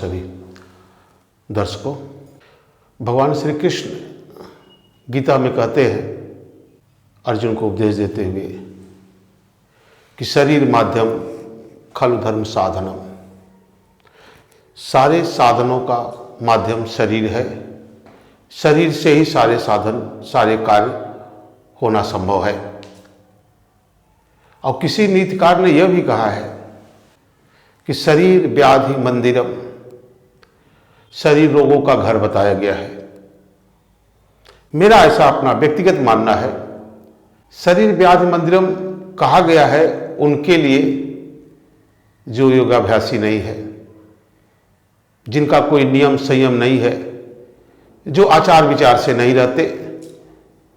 सभी दर्शकों। भगवान श्री कृष्ण गीता में कहते हैं, अर्जुन को उपदेश देते हुए, कि शरीर माध्यम खलु धर्म साधनम। सारे साधनों का माध्यम शरीर है। शरीर से ही सारे साधन, सारे कार्य होना संभव है। और किसी नीतिकार ने यह भी कहा है कि शरीर व्याधि मंदिरम, शरीर रोगों का घर बताया गया है। मेरा ऐसा अपना व्यक्तिगत मानना है, शरीर व्याधि मंदिरम कहा गया है उनके लिए जो योगाभ्यासी नहीं है, जिनका कोई नियम संयम नहीं है, जो आचार विचार से नहीं रहते,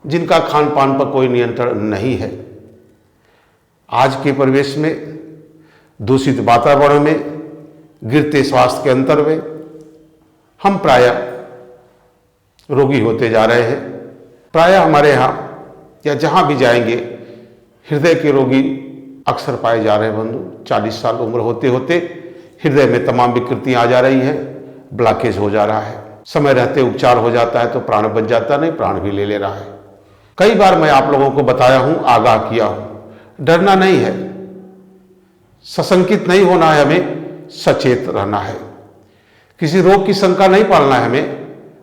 जिनका खान पान पर कोई नियंत्रण नहीं है। आज के परिवेश में, दूषित वातावरण में, गिरते स्वास्थ्य के अंतर में हम प्रायः रोगी होते जा रहे हैं। प्रायः हमारे यहाँ या जहाँ भी जाएंगे हृदय के रोगी अक्सर पाए जा रहे हैं बंधु। 40 साल उम्र होते होते हृदय में तमाम विकृतियाँ आ जा रही हैं, ब्लॉकेज हो जा रहा है। समय रहते उपचार हो जाता है तो प्राण बच जाता नहीं, प्राण भी ले रहा है। कई बार मैं आप लोगों को बताया हूँ, आगाह किया हूँ, डरना नहीं है, सशंकित नहीं होना है, हमें सचेत रहना है। किसी रोग की शंका नहीं पालना है,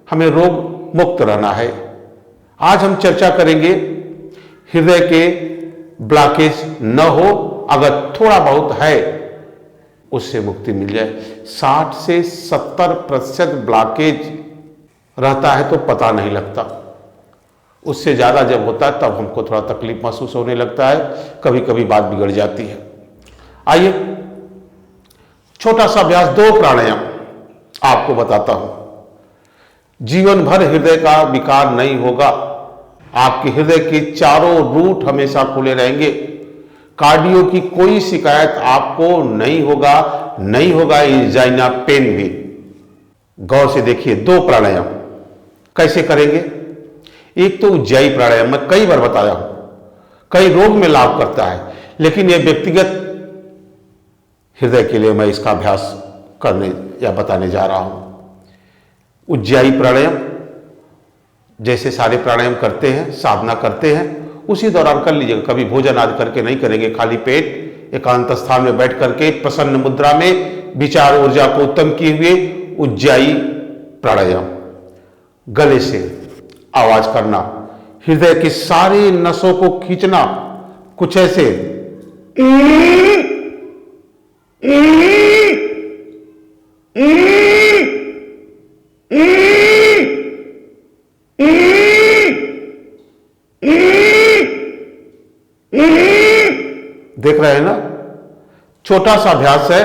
हमें रोग मुक्त रहना है। आज हम चर्चा करेंगे हृदय के ब्लॉकेज न हो, अगर थोड़ा बहुत है उससे मुक्ति मिल जाए। 60 से 70% ब्लॉकेज रहता है तो पता नहीं लगता, उससे ज़्यादा जब होता है तब हमको थोड़ा तकलीफ महसूस होने लगता है, कभी कभी बात बिगड़ जाती है। आइए छोटा सा अभ्यास, 2 प्राणायाम आपको बताता हूं। जीवन भर हृदय का विकार नहीं होगा, आपके हृदय के चारों रूट हमेशा खुले रहेंगे, कार्डियो की कोई शिकायत आपको नहीं होगा एंजाइना पेन भी। गौर से देखिए, 2 प्राणायाम कैसे करेंगे। एक तो उज्जाई प्राणायाम, मैं कई बार बताया हूं, कई रोग में लाभ करता है, लेकिन यह व्यक्तिगत हृदय के लिए मैं इसका अभ्यास करने या बताने जा रहा हूं। उज्जाई प्राणायाम जैसे सारे प्राणायाम करते हैं, साधना करते हैं, उसी दौरान कर लीजिएगा। कभी भोजन आदि करके नहीं करेंगे, खाली पेट एकांत स्थान में बैठ करके प्रसन्न मुद्रा में विचार ऊर्जा को उत्तम किए हुए उज्जाई प्राणायाम। गले से आवाज करना, हृदय के सारे नसों को खींचना, कुछ ऐसे। देख रहे हैं ना, छोटा सा अभ्यास है,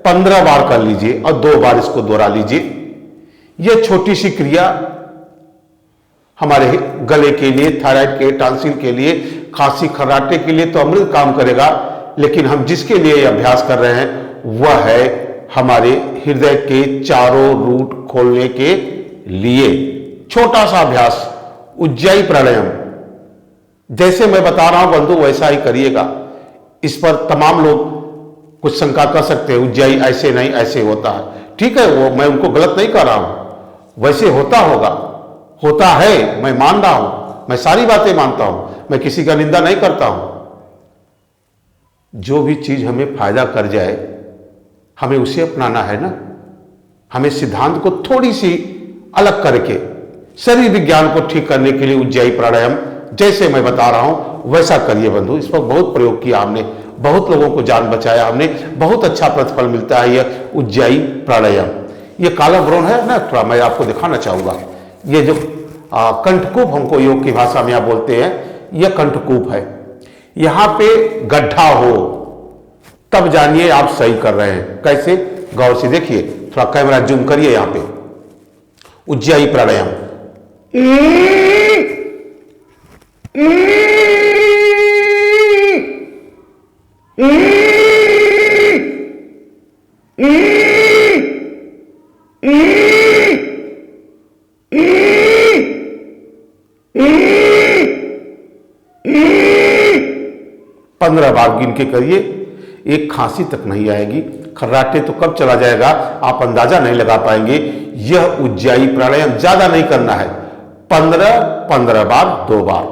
15 बार कर लीजिए और 2 बार इसको दोहरा लीजिए। यह छोटी सी क्रिया हमारे गले के लिए, थायराइड के, टांसिल के लिए, खांसी खर्राटे के लिए तो अमृत काम करेगा, लेकिन हम जिसके लिए यह अभ्यास कर रहे हैं वह है हमारे हृदय के चारों रूट खोलने के लिए। छोटा सा अभ्यास उज्जाई प्राणायाम, जैसे मैं बता रहा हूं बंधु वैसा ही करिएगा। इस पर तमाम लोग कुछ शंका कर सकते हैं, उज्जाई ऐसे नहीं ऐसे होता है। ठीक है, वो मैं उनको गलत नहीं कर रहा हूं, वैसे होता होगा, होता है, मैं मान रहा हूं, मैं सारी बातें मानता हूं, मैं किसी का निंदा नहीं करता हूं। जो भी चीज हमें फायदा कर जाए हमें उसे अपनाना है ना। हमें सिद्धांत को थोड़ी सी अलग करके शरीर विज्ञान को ठीक करने के लिए उज्जाई प्राणायाम जैसे मैं बता रहा हूं वैसा करिए बंधु। इस पर बहुत प्रयोग किया हमने, बहुत लोगों को जान बचाया हमने, बहुत अच्छा प्रतिफल मिलता है यह उज्जाई प्राणायाम। यह काला व्रण है ना, थोड़ा मैं आपको दिखाना चाहूंगा। ये जो कंठकूप हमको योग की भाषा में आप बोलते हैं, यह कंठकूप है। यहां पे गड्ढा हो तब जानिए आप सही कर रहे हैं। कैसे, गौर से देखिए, थोड़ा कैमरा जूम करिए। यहां पे उज्जाई प्राणायाम, पंद्रह बार गिन के करिए, एक खांसी तक नहीं आएगी, खर्राटे तो कब चला जाएगा आप अंदाजा नहीं लगा पाएंगे। यह उज्जाई प्राणायाम ज्यादा नहीं करना है, 15-15 बार 2 बार।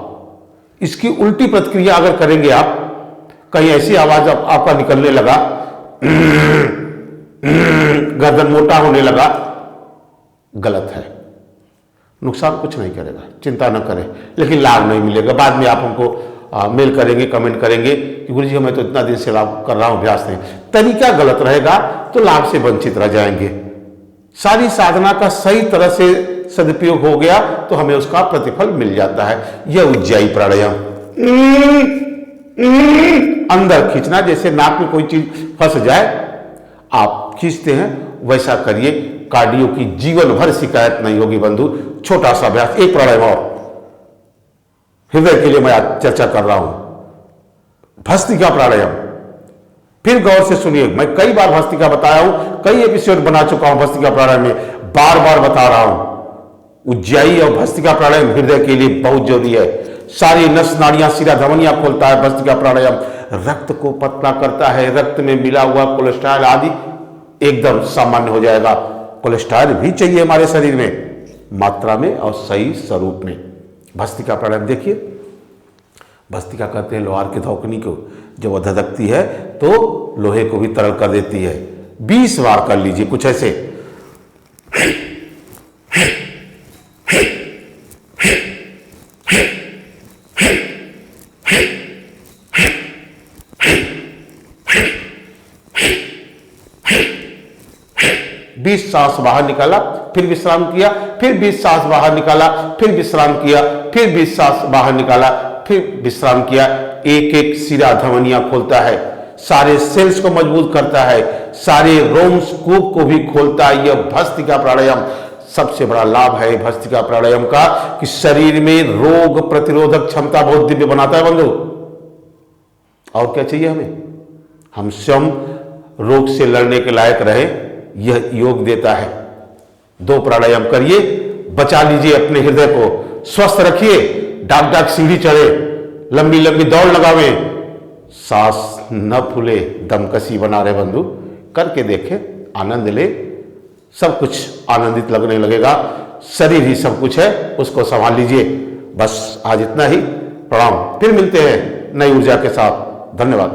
इसकी उल्टी प्रतिक्रिया अगर करेंगे आप, कहीं ऐसी आवाज आपका निकलने लगा, गर्दन मोटा होने लगा, गलत है। नुकसान कुछ नहीं करेगा, चिंता न करें, लेकिन लाभ नहीं मिलेगा। बाद में आप हमको मेल करेंगे, कमेंट करेंगे कि गुरुजी मैं तो इतना दिन से लाभ कर रहा हूं, अभ्यास नहीं, तरीका गलत रहेगा तो लाभ से वंचित रह जाएंगे। सारी साधना का सही तरह से सदुपयोग हो गया तो हमें उसका प्रतिफल मिल जाता है। यह उज्जाई प्राणायाम, अंदर खींचना, जैसे नाक में कोई चीज फंस जाए आप खींचते हैं, वैसा करिए। कार्डियो की जीवन भर शिकायत नहीं होगी बंधु। छोटा सा अभ्यास, एक प्राणायाम और हृदय के लिए मैं आज चर्चा कर रहा हूं, भस्त्रिका प्राणायाम। फिर गौर से सुनिए, मैं कई बार भस्त्रिका बताया हूं, कई एपिसोड बना चुका हूं भस्त्रिका प्राणायाम में, बार बार बता रहा हूं। उज्जाई और भस्त्रिका प्राणायाम हृदय के लिए बहुत जरूरी है। सारी नस नाड़ियां, शिरा धमनियां खोलता है भस्त्रिका प्राणायाम, रक्त को पतला करता है, रक्त में मिला हुआ कोलेस्ट्रॉल आदि एकदम सामान्य हो जाएगा। कोलेस्ट्रॉल भी चाहिए हमारे शरीर में, मात्रा में और सही स्वरूप में। भस्त्रिका प्राणायाम देखिए, भस्त्रिका कहते हैं लोहार की धौकनी को, जब वह धधकती है तो लोहे को भी तरल कर देती है। 20 बार कर लीजिए, कुछ ऐसे। बीस सांस बाहर निकाला, फिर विश्राम किया, फिर 20 सांस बाहर निकाला, फिर विश्राम किया, फिर 20 सांस बाहर निकाला, फिर विश्राम किया। एक एक शिरा धमनियां खोलता है, सारे सेल्स को मजबूत करता है, सारे रोम्स कूप को भी खोलता है। यह भस्त्रिका प्राणायाम सबसे बड़ा लाभ है भस्त्रिका प्राणायाम का, कि शरीर में रोग प्रतिरोधक क्षमता बहुत दिव्य बनाता है बंधु। और क्या चाहिए हमें? हम स्वयं रोग से लड़ने के लायक रहे, यह योग देता है। 2 प्राणायाम करिए, बचा लीजिए अपने हृदय को, स्वस्थ रखिए, डाक डाक सीढ़ी चढ़े, लंबी लंबी दौड़ लगावे, सांस न फूले, दमकसी बना रहे बंधु। करके देखे, आनंद ले, सब कुछ आनंदित लगने लगेगा। शरीर ही सब कुछ है, उसको संभाल लीजिए। बस आज इतना ही, प्रणाम। फिर मिलते हैं नई ऊर्जा के साथ। धन्यवाद।